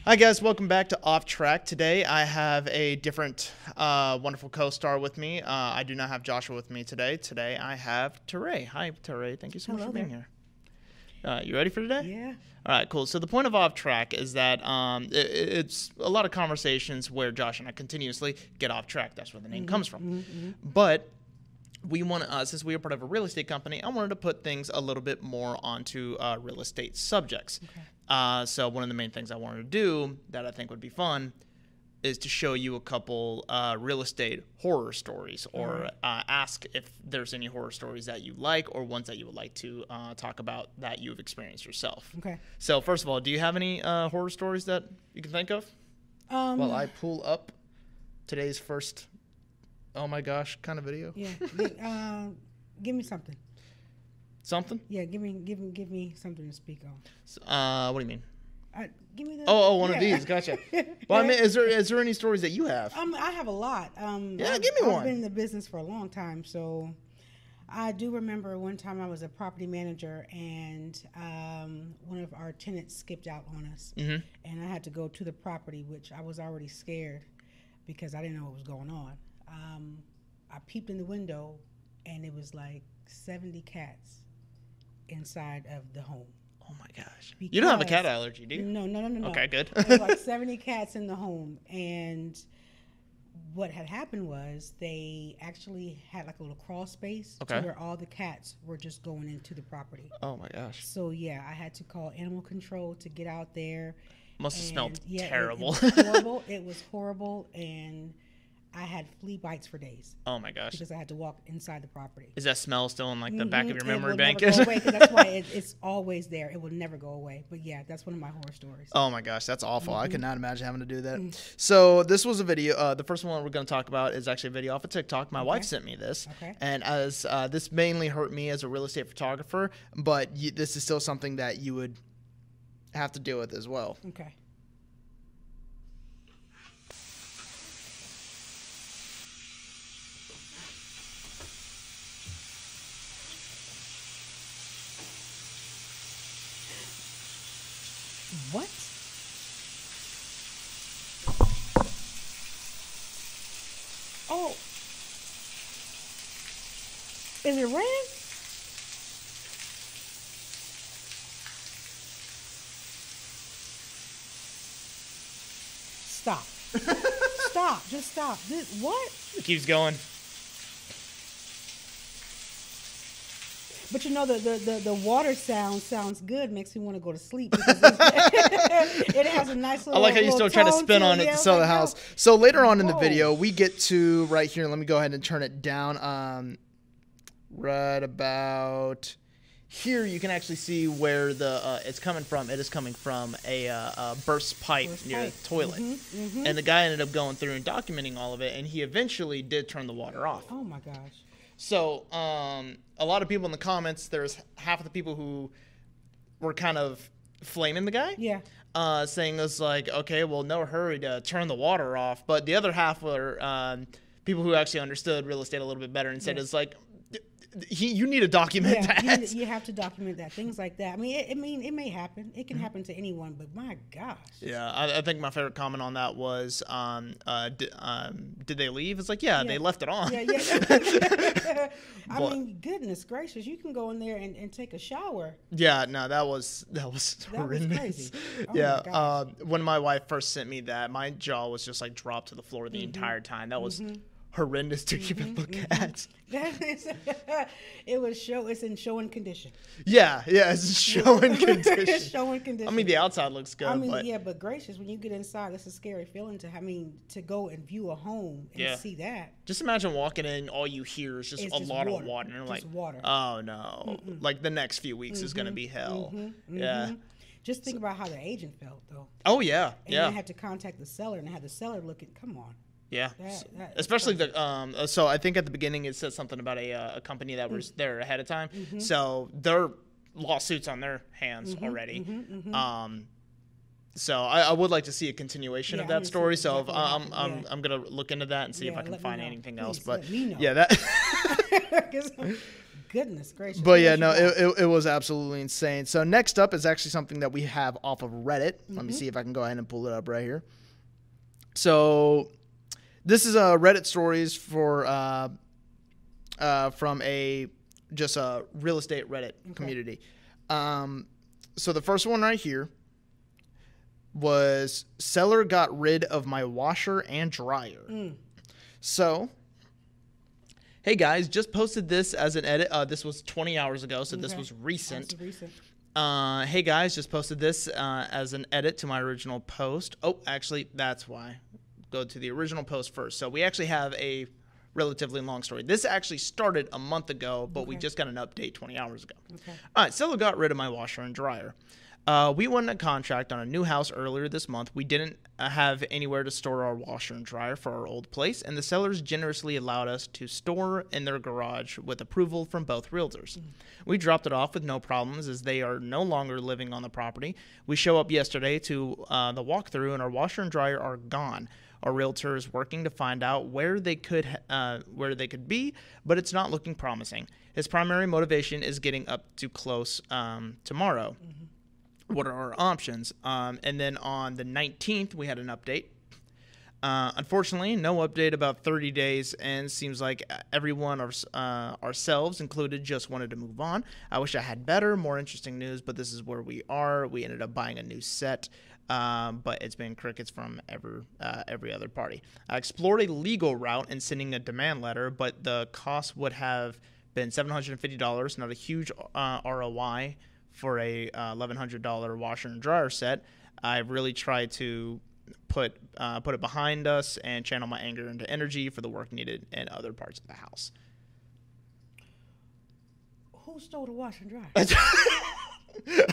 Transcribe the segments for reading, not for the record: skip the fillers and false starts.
Hi guys, welcome back to Off Track. Today I have a different wonderful co-star with me. I do not have Joshua with me today. Today I have Teraye. Hi Teraye, thank you so much for being here. You ready for today? Yeah. All right, cool. So the point of Off Track is that it's a lot of conversations where Josh and I continuously get off track. That's where the name comes from. But we want to, since we are part of a real estate company, I wanted to put things a little bit more onto real estate subjects. Okay. So one of the main things I wanted to do that I think would be fun is to show you a couple real estate horror stories, or ask if there's any horror stories that you like or ones that you would like to talk about that you've experienced yourself. Okay. So first of all, do you have any horror stories that you can think of? While I pull up today's first, oh my gosh, kind of video. Yeah. Give me something. Something? Yeah, give me something to speak on. What do you mean? Give me the. One of these. Gotcha. Well, I mean, is there any stories that you have? I have a lot. Yeah, give me one. I've been in the business for a long time, so I do remember one time I was a property manager, and one of our tenants skipped out on us, and I had to go to the property, which I was already scared because I didn't know what was going on. I peeped in the window, and it was like 70 cats inside of the home. Oh my gosh. You don't have a cat allergy, do you? No. Okay, good. There was like 70 cats in the home, and what had happened was they actually had like a little crawl space to where all the cats were just going into the property. Oh my gosh. So yeah, I had to call animal control to get out there. Must have smelled terrible. It was horrible. It was horrible, and I had flea bites for days. Oh my gosh! Because I had to walk inside the property. Is that smell still in like the back of your memory bank? It will never go away, 'cause that's why it's always there. It will never go away. But yeah, that's one of my horror stories. Oh my gosh, that's awful. I could not imagine having to do that. So this was a video. The first one we're going to talk about is actually a video off of TikTok. My wife sent me this, and as this mainly hurt me as a real estate photographer, but this is still something that you would have to deal with as well. Okay. What? Oh. Is it raining? Stop. Stop. Just stop. What? It keeps going. But you know, the water sounds good, makes me want to go to sleep. Because it has a nice little. I like how you still try to spin on it to sell the house. So later on in the video, we get to right here. Let me go ahead and turn it down. Right about here, you can actually see where the it's coming from. It is coming from a burst pipe near the toilet. And the guy ended up going through and documenting all of it, and he eventually did turn the water off. Oh my gosh. So a lot of people in the comments, there's half of the people who were kind of flaming the guy. Yeah. Saying it was like, okay, well, no hurry to turn the water off. But the other half were people who actually understood real estate a little bit better and said it's like, you need to document that. You have to document that. Things like that. I mean, it may happen. It can happen to anyone, but my gosh. Yeah, I think my favorite comment on that was, did they leave? It's like, they left it on. Yeah. I mean, goodness gracious, you can go in there and take a shower. Yeah, no, that was horrendous. Was crazy. Oh when my wife first sent me that, my jaw was just like dropped to the floor the entire time. That was horrendous to even look at. It's in showing condition. Yeah, it's in showing condition. Showing condition. I mean, the outside looks good. But gracious, when you get inside, it's a scary feeling to go and view a home and see that. Just imagine walking in, all you hear is just a lot of water. And you're like, water. Oh no. Like the next few weeks is going to be hell. Yeah. Just think about how the agent felt, though. Oh, yeah. And they had to contact the seller and have the seller look at, come on. Yeah, especially the so I think at the beginning it said something about a company that was there ahead of time. So their lawsuits on their hands already. So I would like to see a continuation of that story. So if, I'm gonna look into that and see if I can find anything else. But yeah, that Goodness gracious. But yeah, no, it was absolutely insane. So next up is actually something that we have off of Reddit. Let me see if I can go ahead and pull it up right here. So this is Reddit stories for from a real estate Reddit community. So the first one right here was seller got rid of my washer and dryer. So, hey guys, just posted this as an edit. This was 20 hours ago, so this was recent. Hey guys, just posted this as an edit to my original post. Oh, actually, that's why. Go to the original post first. So we actually have a relatively long story. This actually started a month ago, but we just got an update 20 hours ago. All right, seller got rid of my washer and dryer. We won a contract on a new house earlier this month. We didn't have anywhere to store our washer and dryer for our old place, and the sellers generously allowed us to store in their garage with approval from both realtors. We dropped it off with no problems as they are no longer living on the property. We show up yesterday to the walkthrough, and our washer and dryer are gone. Our realtor is working to find out where they could be, but it's not looking promising. His primary motivation is getting up to close tomorrow. What are our options? And then on the 19th, we had an update. Unfortunately, no update about 30 days, and seems like everyone, ourselves included, just wanted to move on. I wish I had better, more interesting news, but this is where we are. We ended up buying a new set, but it's been crickets from every other party. I explored a legal route in sending a demand letter, but the cost would have been $750, not a huge ROI for a $1,100 washer and dryer set. I've really tried to put it behind us and channel my anger into energy for the work needed in other parts of the house. Who stole the washer and dryer?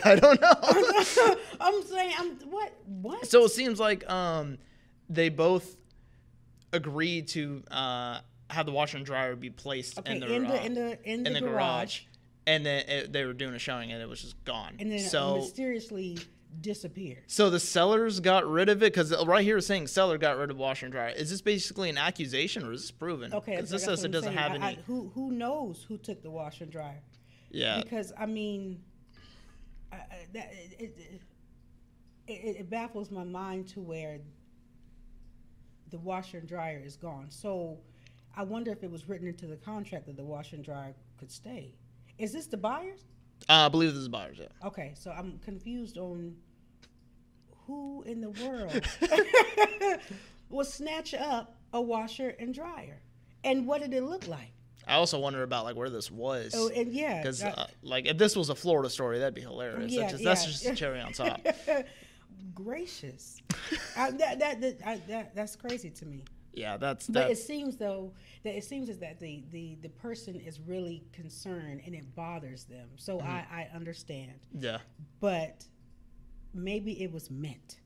I don't know. I'm saying, what? So it seems like they both agreed to have the washer and dryer be placed in the garage. And then they were doing a showing, and it was just gone. And then it mysteriously disappeared. So the sellers got rid of it, because right here is saying seller got rid of washer and dryer. Is this basically an accusation, or is this proven? Okay, because this says it doesn't have any. Who knows who took the washer and dryer? Yeah. Because I mean, it baffles my mind to where the washer and dryer is gone. So I wonder if it was written into the contract that the washer and dryer could stay. Is this the buyers? I believe this is buyers, yeah. Okay, so I'm confused on who in the world will snatch up a washer and dryer, and what did it look like? I also wonder about like where this was. Oh, and yeah, because like if this was a Florida story, that'd be hilarious. Yeah, that's just a cherry on top. Gracious, that's crazy to me. Yeah, that's. But it seems though that the person is really concerned and it bothers them. So I understand. Yeah. But maybe it was meant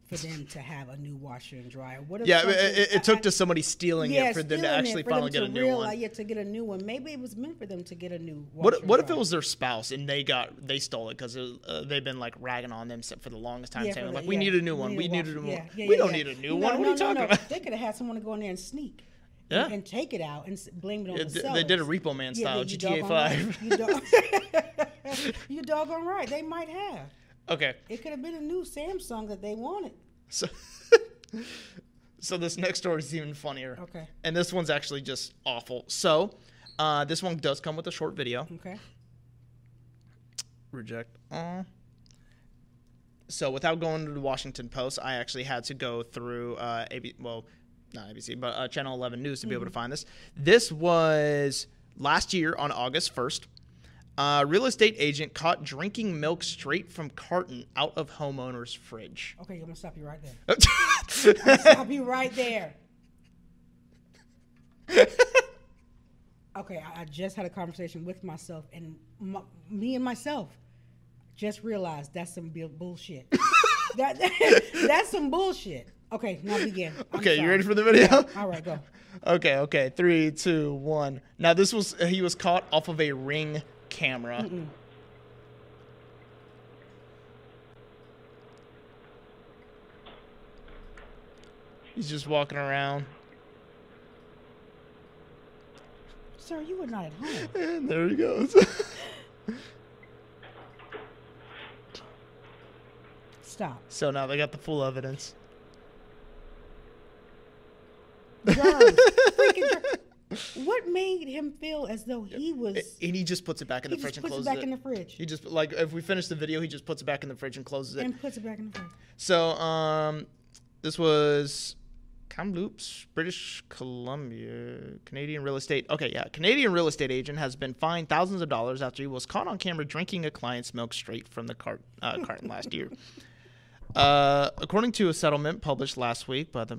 for them to have a new washer and dryer. What if it took to somebody stealing it for them to actually finally get a new one. Yeah, to get a new one. Maybe it was meant for them to get a new washer. What if it was their spouse and they stole it because they've been like ragging on them for the longest time, saying like we need a new one. We need a new one. We don't need a new one. What are you talking about? They could have had someone to go in there and sneak. Yeah. And take it out and blame it on the sellers. They did a Repo Man style, GTA 5. You doggone right. They might have. Okay. It could have been a new Samsung that they wanted. So this next story is even funnier. Okay. And this one's actually just awful. So this one does come with a short video. Okay. Reject all. So without going to the Washington Post, I actually had to go through not ABC, but Channel 11 News to be able to find this. This was last year on August 1st. Real estate agent caught drinking milk straight from carton out of homeowner's fridge. Okay, I'm going to stop you right there. I'm going to stop you right there. Okay, I just had a conversation with myself, and me and myself just realized that's some bullshit. That's some bullshit. Okay, now begin. Okay, you ready for the video? Yeah. All right, go. Okay. 3, 2, 1. Now he was caught off of a Ring camera. He's just walking around. Sir, you were not at home. And there he goes. Stop. So now they got the full evidence. Germs. Freaking germs. What made him feel as though he was... And he just puts it back in the fridge and closes it. He just puts it back in the fridge. He just, like, if we finish the video, he just puts it back in the fridge and closes it. And puts it back in the fridge. So, this was Kamloops, British Columbia, Canadian real estate. Okay, yeah. Canadian real estate agent has been fined thousands of dollars after he was caught on camera drinking a client's milk straight from the carton last year. According to a settlement published last week, Mike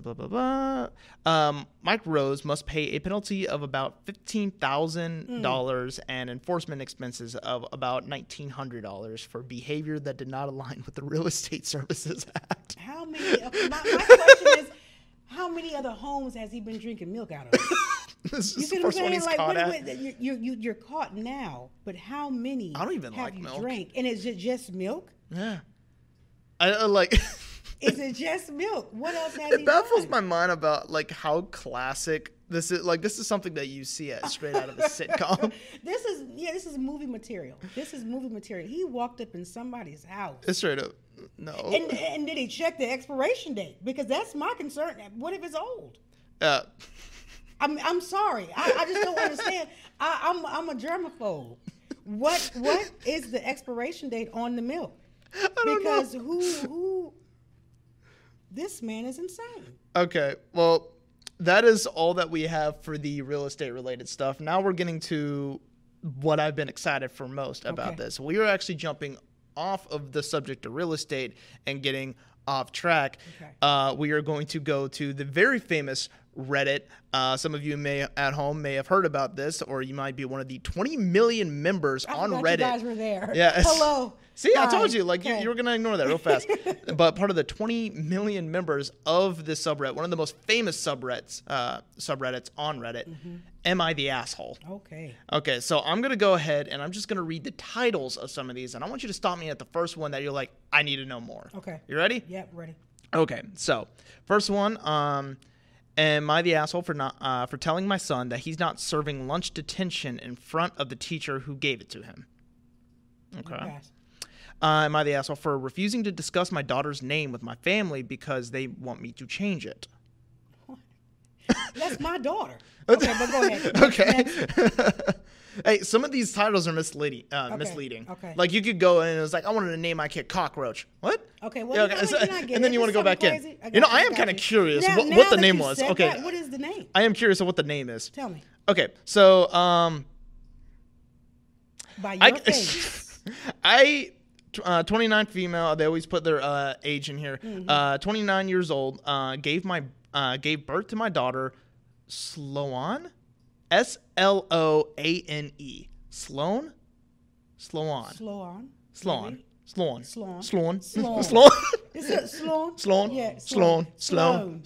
Rose must pay a penalty of about $15,000 and enforcement expenses of about $1,900 for behavior that did not align with the Real Estate Services Act. How many? My question is, how many other homes has he been drinking milk out of? This You is see the what I'm first one saying? he's Like, caught at. you're caught now, but how many? I don't even have like you milk. drank? And is it just milk? Yeah. I like... Is it just milk? What else has he It baffles done? my mind about like how classic this is. Like, this is something that you see straight out of a sitcom. This is movie material. This is movie material. He walked up in somebody's house. It's straight up. No. And did he check the expiration date? Because that's my concern. What if it's old? I'm sorry. I just don't understand. I'm a germaphobe. What is the expiration date on the milk? Because who this man is insane. Okay, well, that is all that we have for the real estate related stuff. Now we're getting to what I've been excited for most about this. We are actually jumping off of the subject of real estate and getting off track. We are going to go to the very famous Reddit. Some of you at home may have heard about this, or you might be one of the 20 million members on Reddit. You guys were there. Yeah. Hello. See, Hi. I told you, like, you were going to ignore that real fast. But part of the 20 million members of this subreddit, one of the most famous subreddits on Reddit, Am I the Asshole? Okay, so I'm going to go ahead and I'm just going to read the titles of some of these, and I want you to stop me at the first one that you're like, I need to know more. Okay. You ready? Yep, ready. Okay, so first one, am I the asshole for telling my son that he's not serving lunch detention in front of the teacher who gave it to him? Okay. Am I the asshole for refusing to discuss my daughter's name with my family because they want me to change it? That's my daughter. Okay, but go ahead. Okay. Hey, some of these titles are misleading. Okay. Like, you could go in and it's like, I wanted to name my kid Cockroach. What? Okay. Well, Yeah, okay. And then you want to go back in. I am kind of curious now what the that name you was. said Okay. that, what is the name? I am curious of what the name is. Tell me. Okay. So, By your face. 29 female. They always put their age in here. 29 years old. Gave birth to my daughter, Sloan, Sloane. Sloan. Is it Sloan? Sloan. Yeah. Sloan.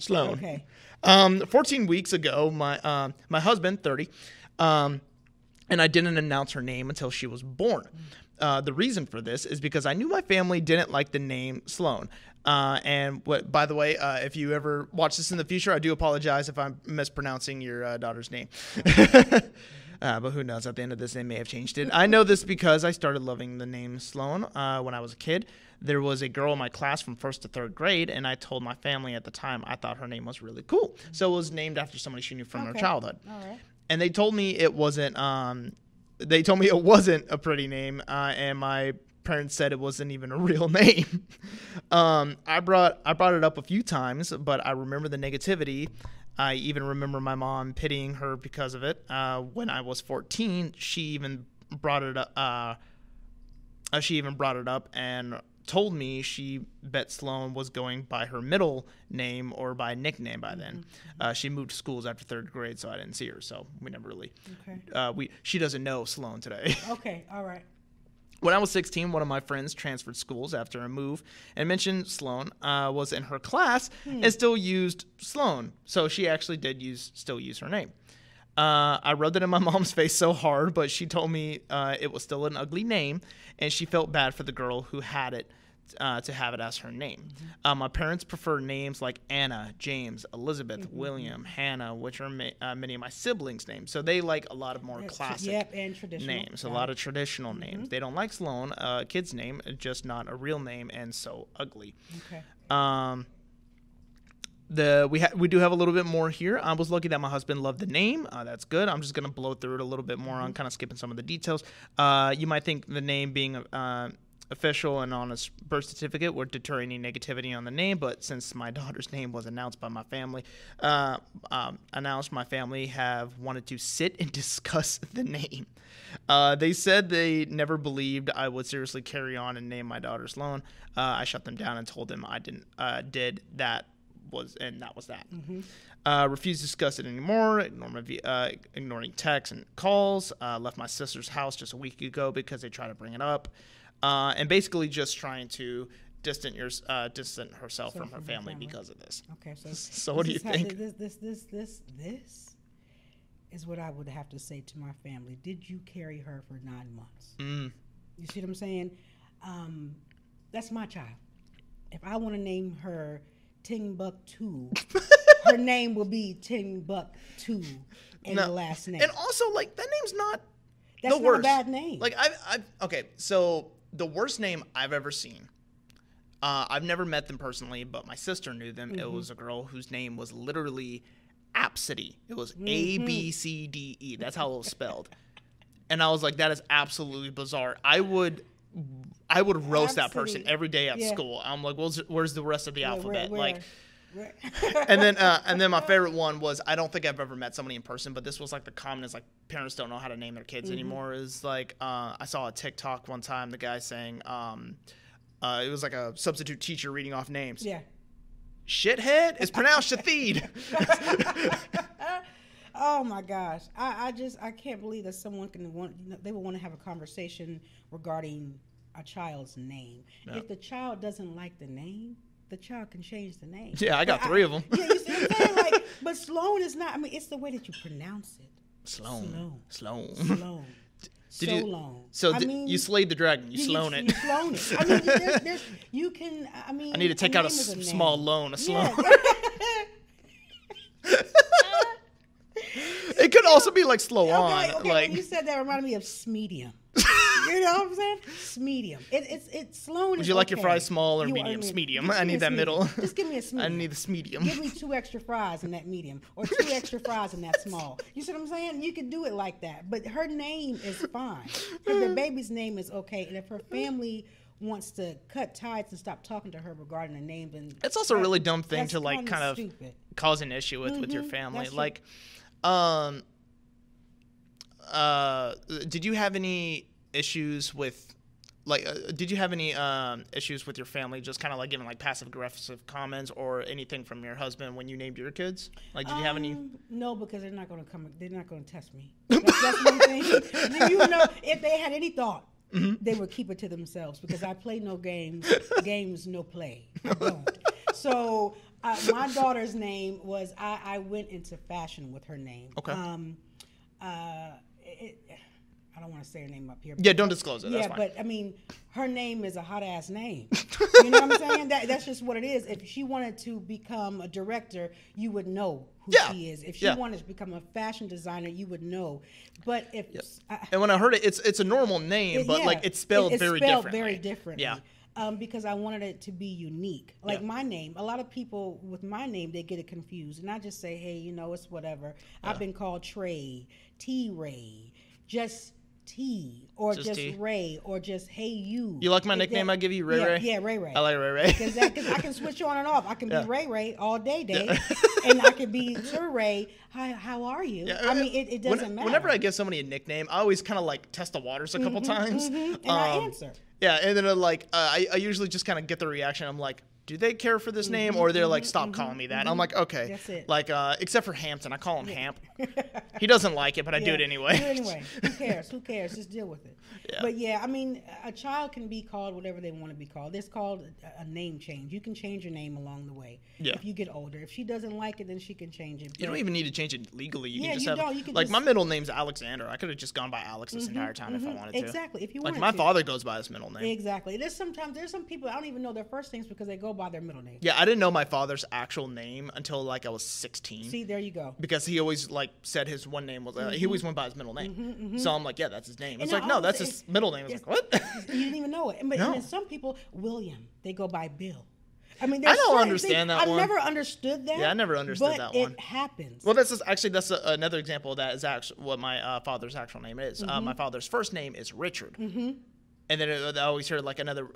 Okay. 14 weeks ago, my husband, 30, and I didn't announce her name until she was born. The reason for this is because I knew my family didn't like the name Sloan. By the way, if you ever watch this in the future, I do apologize if I'm mispronouncing your daughter's name. But who knows? At the end of this, they may have changed it. I know this because I started loving the name Sloan when I was a kid. There was a girl in my class from 1st to 3rd grade, and I told my family at the time I thought her name was really cool. So it was named after somebody she knew from her childhood. All right. And they told me it wasn't. They told me it wasn't a pretty name, and my parents said it wasn't even a real name. I brought it up a few times, but I remember the negativity. I even remember my mom pitying her because of it. When I was 14, she even brought it up. And told me she bet Sloan was going by her middle name or by nickname by then. She moved schools after 3rd grade, so I didn't see her. So we never really. Okay. She doesn't know Sloan today. Okay. All right. When I was 16, one of my friends transferred schools after a move and mentioned Sloan was in her class and still used Sloan. So she actually did still use her name. I rubbed it in my mom's face so hard, but she told me it was still an ugly name, and she felt bad for the girl who had it to have it as her name. My parents prefer names like Anna, James, Elizabeth, William, Hannah, which are many of my siblings' names. So they like a lot of more classic and traditional names, a lot of traditional names. They don't like Sloan, kid's name, just not a real name and so ugly. Okay. We do have a little bit more here. I was lucky that my husband loved the name. That's good. I'm just going to blow through it a little bit more on kind of skipping some of the details. You might think the name being official and on a birth certificate would deter any negativity on the name, but since my daughter's name was announced by my family, my family have wanted to sit and discuss the name. They said they never believed I would seriously carry on and name my daughter Sloan. I shut them down and told them I did that. That was that. Refused to discuss it anymore, ignoring texts and calls. Left my sister's house just a week ago because they tried to bring it up. And basically just trying to distant herself from her family because of this. Okay, so what do you think? This is what I would have to say to my family. Did you carry her for 9 months? You see what I'm saying? That's my child. If I want to name her Timbuktu, her name will be Timbuktu in the last name. And also, like, that name's not That's the not worst. a bad name. Like, okay, so the worst name I've ever seen, I've never met them personally, but my sister knew them. It was a girl whose name was literally Absidy. It was ABCDE. That's how it was spelled. And I was like, that is absolutely bizarre. I would roast that person every day at school. I'm like, well, where's the rest of the alphabet? Where? And then my favorite one was, I don't think I've ever met somebody in person, but this was like the commonest, like, parents don't know how to name their kids anymore. Is like, I saw a TikTok one time, the guy saying, it was like a substitute teacher reading off names. Yeah. Shithead is pronounced Shatheed. Oh my gosh. I can't believe that someone they would want to have a conversation regarding a child's name. Yeah. If the child doesn't like the name, the child can change the name. Yeah, I got 3 of them. Yeah, you see what I'm saying? Like, but Sloan is not, I mean, it's the way that you pronounce it. Sloan. So you slayed the dragon. You slown it. You slown it. I mean, you can, I mean. I need to take out a small loan, a sloan. Yeah. It could also be like slow on. Okay, like, when you said that, reminded me of Smedium. You know what I'm saying? Smedium. It's Sloan. Would you like your fries small or medium? Medium. I need that middle. Just give me a medium. I need the medium. Give me 2 extra fries in that medium, or 2 extra fries in that small. You see what I'm saying? You could do it like that. But her name is fine. If the baby's name is okay, and if her family wants to cut ties and stop talking to her regarding the name, then it's also a really dumb thing to like kind of cause an issue with your family. Like, did you have any issues with issues with your family just kind of like giving like passive aggressive comments or anything from your husband when you named your kids? Like, did you have any? No, because they're not going to test me. That's one thing. You know, if they had any thought, they would keep it to themselves, because I play no games, no play. I don't. So my daughter's name was, I went into fashion with her name. Okay. I don't want to say her name up here. Yeah, don't disclose it. That's fine. But I mean, her name is a hot ass name. You know what I'm saying? That's just what it is. If she wanted to become a director, you would know who she is. If she wanted to become a fashion designer, you would know. But if and when I heard it, it's a normal name, but like it's spelled very differently. Yeah. Because I wanted it to be unique. Like my name, a lot of people with my name, they get it confused. And I just say, hey, you know, it's whatever. Yeah. I've been called Trey, T-Ray, just T, or just Ray, or just Hey You. You like my nickname I give you, Ray Ray? Yeah, Ray Ray. I like Ray Ray. Because I can switch on and off. I can be Ray Ray all day, and I can be Sir Ray. Hi, how are you? Yeah, I mean, it doesn't matter. Whenever I give somebody a nickname, I always kind of like test the waters a couple times. And I answer. Yeah, and then I usually just kind of get the reaction. I'm like, do they care for this name, or they're like, stop calling me that. And I'm like, okay. That's it. Like, except for Hampton, I call him Hamp. He doesn't like it, but I do it anyway. Do it anyway. Who cares? Who cares? Just deal with it. Yeah. But yeah, I mean, a child can be called whatever they want to be called. It's called a name change. You can change your name along the way. Yeah. If you get older. If she doesn't like it, then she can change it. You don't even need to change it legally. You Yeah, can just you have, don't. You can like, just- my middle name's Alexander. I could have just gone by Alex this entire time if I wanted to. Exactly. If you Like, wanted my to. father goes by his middle name. Exactly. There's some people I don't even know their first names because they go by their middle name. Yeah, I didn't know my father's actual name until, like, I was 16. See, there you go. Because he always, like, said his one name was, he always went by his middle name. So I'm like, yeah, that's his name. It's And like, no, that's his middle name. I was like, what? You didn't even know it. But No. and then some people, William, they go by Bill. I mean, I there's don't certain understand things- that one. I've never understood that. Yeah, I never understood but that one. It happens. Well, that's another example of that is actually what my father's actual name is. My father's first name is Richard. And then I always heard like another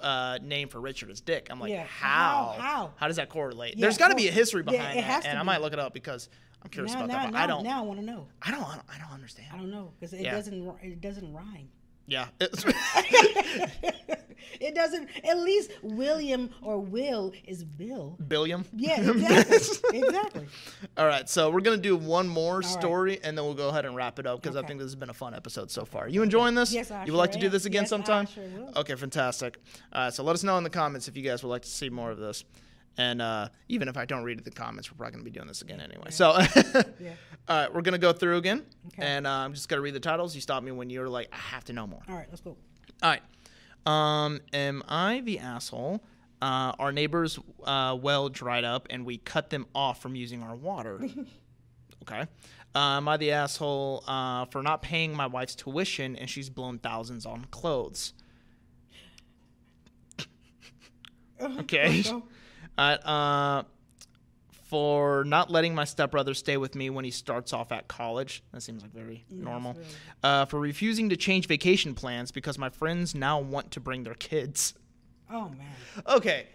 name for Richard is Dick. I'm like, Yeah. how? How does that correlate? Yeah, There's got to well, be a history yeah, behind it has that, to and I be. might look it up because I'm curious about that. But now, I don't. Now I want to know. I don't understand. I don't know because it Yeah. doesn't rhyme. Yeah. It doesn't. At least William or Will is Bill. Billiam. Yeah, exactly. Exactly. All right, so we're gonna do one more right. story, and then we'll go ahead and wrap it up because I Okay. think this has been a fun episode so far. You enjoying this? Yes, I You would like sure to do am. this again Yes, sometime? I sure will. Okay, fantastic. So let us know in the comments if you guys would like to see more of this. And even if I don't read the comments, we're probably going to be doing this again anyway. So, Yeah. all right, we're going to go through again. Okay. And I'm just going to read the titles. You stop me when you're like, I have to know more. All right, let's go. All right. Am I the asshole? Our neighbor's well dried up, and we cut them off from using our water. Okay. Am I the asshole for not paying my wife's tuition, and she's blown thousands on clothes? Okay. Go. For not letting my stepbrother stay with me when he starts off at college. That seems like very normal. really. For refusing to change vacation plans because my friends now want to bring their kids. Oh man. Okay.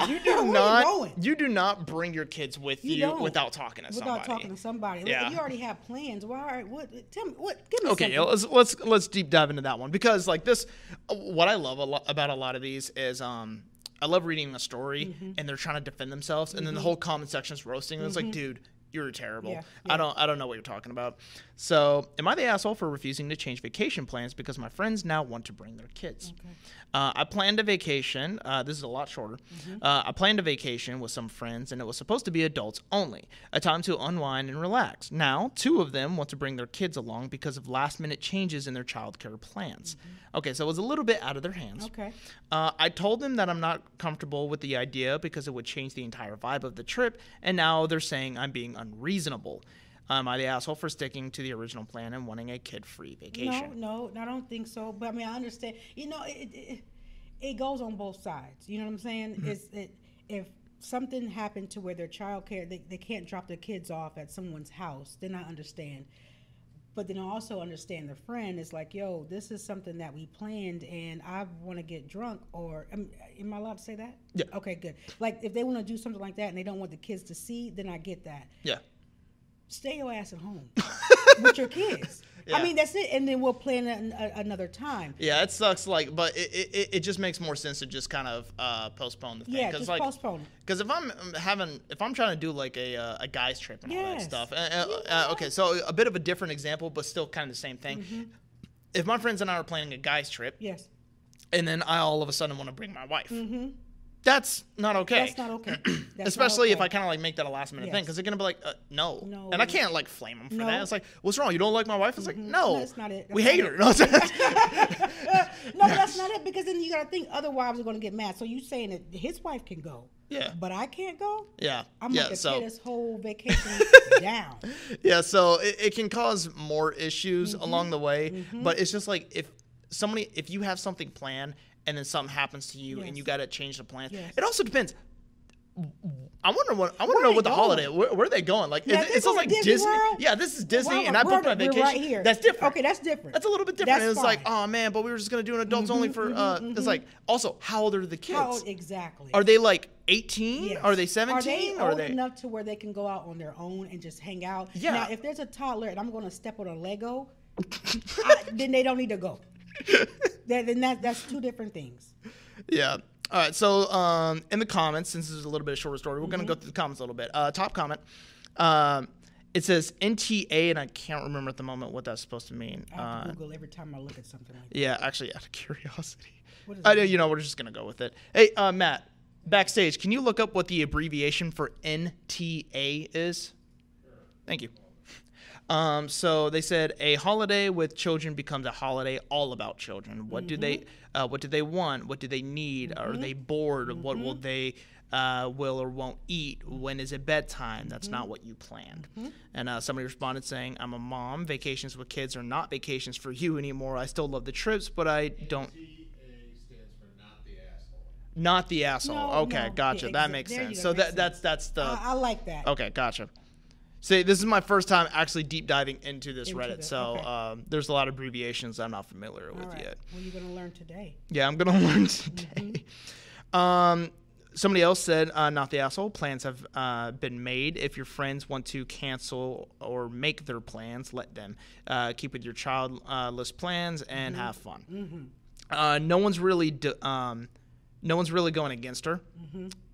You Where do you not. going? You do not bring your kids with you don't. without talking to somebody. Without talking to somebody. Yeah. If you already have plans, why? What? Tell me. What? Give me Okay, something. let's deep dive into that one because like this, what I love about a lot of these is I love reading a story and they're trying to defend themselves and then the whole comment section is roasting and it's like, dude, you're terrible. Yeah, I don't know what you're talking about. So, am I the asshole for refusing to change vacation plans because my friends now want to bring their kids? Okay. I planned a vacation. This is a lot shorter. I planned a vacation with some friends, and it was supposed to be adults only, a time to unwind and relax. Now, 2 of them want to bring their kids along because of last-minute changes in their childcare plans. Okay, so it was a little bit out of their hands. Okay. I told them that I'm not comfortable with the idea because it would change the entire vibe of the trip, and now they're saying I'm being unreasonable. Am I the asshole for sticking to the original plan and wanting a kid-free vacation? No, I don't think so. But I mean, I understand. You know, it goes on both sides. You know what I'm saying? If something happened to where their child care, they can't drop their kids off at someone's house, then I understand. But then I also understand the friend is like, yo, this is something that we planned and I want to get drunk or, am I allowed to say that? Yeah. Okay, good. Like if they want to do something like that and they don't want the kids to see, then I get that. Yeah. Stay your ass at home with your kids. Yeah. I mean, that's it. And then we'll plan another time. Yeah, it sucks. Like, but it just makes more sense to just kind of postpone the thing. Yeah, just like, postpone it. Because if I'm trying to do like a guys trip and all that Yes. stuff. Okay, so a bit of a different example, but still kind of the same thing. If my friends and I are planning a guys trip, Yes. and then I all of a sudden want to bring my wife. That's not okay. That's not okay. That's Especially not if okay. I kind of like make that a last minute thing, Yes. because they're gonna be like, no. No. And I can't like flame them for No. that. It's like, what's wrong? You don't like my wife? It's like, no, that's not it. we That's hate not her. No, that's not it. Because then you got to think other wives are going to get mad. So you saying that his wife can go, Yeah. but I can't go? Yeah. I'm yeah. going to So tear this whole vacation down. yeah. So it can cause more issues along the way, but it's just like if you have something planned and then something happens to you Yes. and you got to change the plan. Yes. It also depends. I want to know they what the going? holiday. Where are they going? Like, Now, it's they going like to Disney Disney. World? Yeah, this is Disney, Well, and I booked my we're vacation. right here. That's different. Okay, that's different. That's a little bit different. That's And it's like, fine. oh man, but we were just gonna do an adults only for. It's like also, how old are the kids? How old exactly? Are they like 18? Yes. Are they 17? Are they old enough to where they can go out on their own and just hang out? Yeah. Now, if there's a toddler and I'm going to step on a Lego, then they don't need to go. That's 2 different things. Yeah. All right, so in the comments, since this is a little bit of a shorter story, we're going to go through the comments a little bit. Top comment, it says NTA, and I can't remember at the moment what that's supposed to mean. I have to Google every time I look at something like that. Yeah, actually, out of curiosity. What is we're just going to go with it. Hey, Matt, backstage, can you look up what the abbreviation for NTA is? Sure. Thank you. So they said a holiday with children becomes a holiday all about children. What do they want? What do they need? Are they bored? What will they will or won't eat? When is it bedtime? That's not what you planned. And somebody responded saying, I'm a mom. Vacations with kids are not vacations for you anymore. I still love the trips, but I don't. NTA stands for not the asshole. Not the asshole. No, okay, no. gotcha. Yeah, that makes sense. So makes that's the. I like that. Okay, gotcha. See, this is my first time actually deep diving into this Reddit, so there's a lot of abbreviations I'm not familiar with yet. What are you going to learn today? Yeah, I'm going to learn today. Somebody else said, not the asshole, plans have been made. If your friends want to cancel or make their plans, let them. Keep with your childless plans and have fun. No one's really going against her.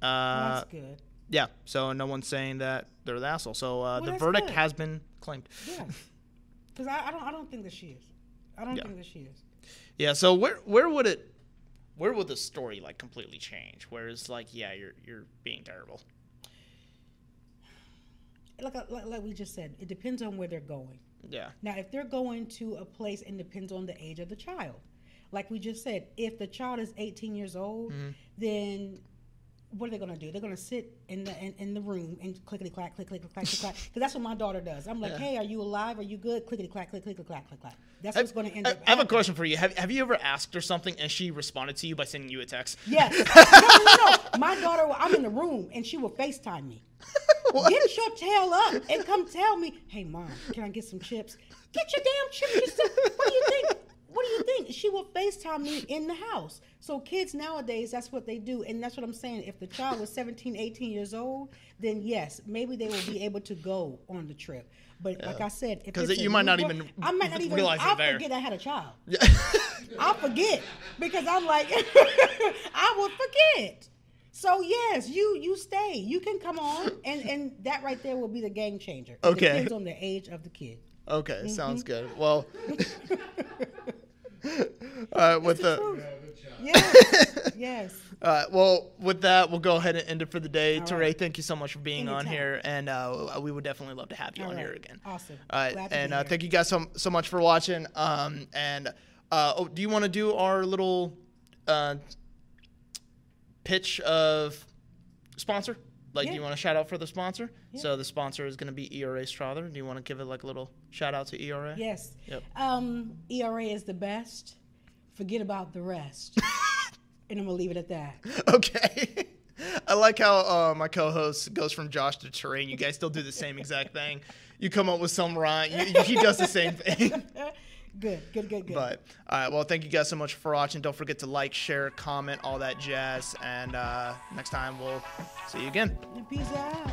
That's good. Yeah, so no one's saying that they're the asshole. So the verdict has been claimed. Yeah, because I don't think that she is. I don't think that she is. Yeah. So where would the story like completely change? Where it's like, yeah, you're being terrible. Like we just said, it depends on where they're going. Yeah. Now, if they're going to a place, and depends on the age of the child. Like we just said, if the child is 18 years old, then what are they going to do? They're going to sit in the room and clickety-clack, click-clack, click-clack. Because that's what my daughter does. I'm like, hey, are you alive? Are you good? Clickety-clack, click-clack, click-clack. That's what's going to end up I have a question for you. Have you ever asked her something and she responded to you by sending you a text? Yes. No. My daughter, I'm in the room, and she will FaceTime me. Get your tail up and come tell me, hey, Mom, can I get some chips? Get your damn chips. What do you think? What do you think? She will FaceTime me in the house. So kids nowadays, that's what they do. And that's what I'm saying. If the child was 17, 18 years old, then yes, maybe they will be able to go on the trip. But like I said, because you might not even realize I'll there. forget I had a child. I'll forget because I'm like, I will forget. So yes, you stay. You can come on, and that right there will be the game changer. It depends on the age of the kid. Okay, sounds good. Well, with the yes. Well, with that, we'll go ahead and end it for the day. All Teraye, right. thank you so much for being on here, and we would definitely love to have you on here again. Awesome. All right, Glad to and be here. thank you guys so much for watching. Do you want to do our little pitch of sponsor? Like, do you want to shout out for the sponsor? Yeah. So the sponsor is going to be ERA Strother. Do you want to give it like a little shout out to ERA? Yes. Yep. ERA is the best. Forget about the rest. And I'm going to leave it at that. Okay. I like how my co-host goes from Josh to Teraye, and you guys still do the same exact thing. You come up with some rhyme. He does the same thing. Good. But, all right, well, thank you guys so much for watching. Don't forget to like, share, comment, all that jazz. And next time, we'll see you again. Peace out.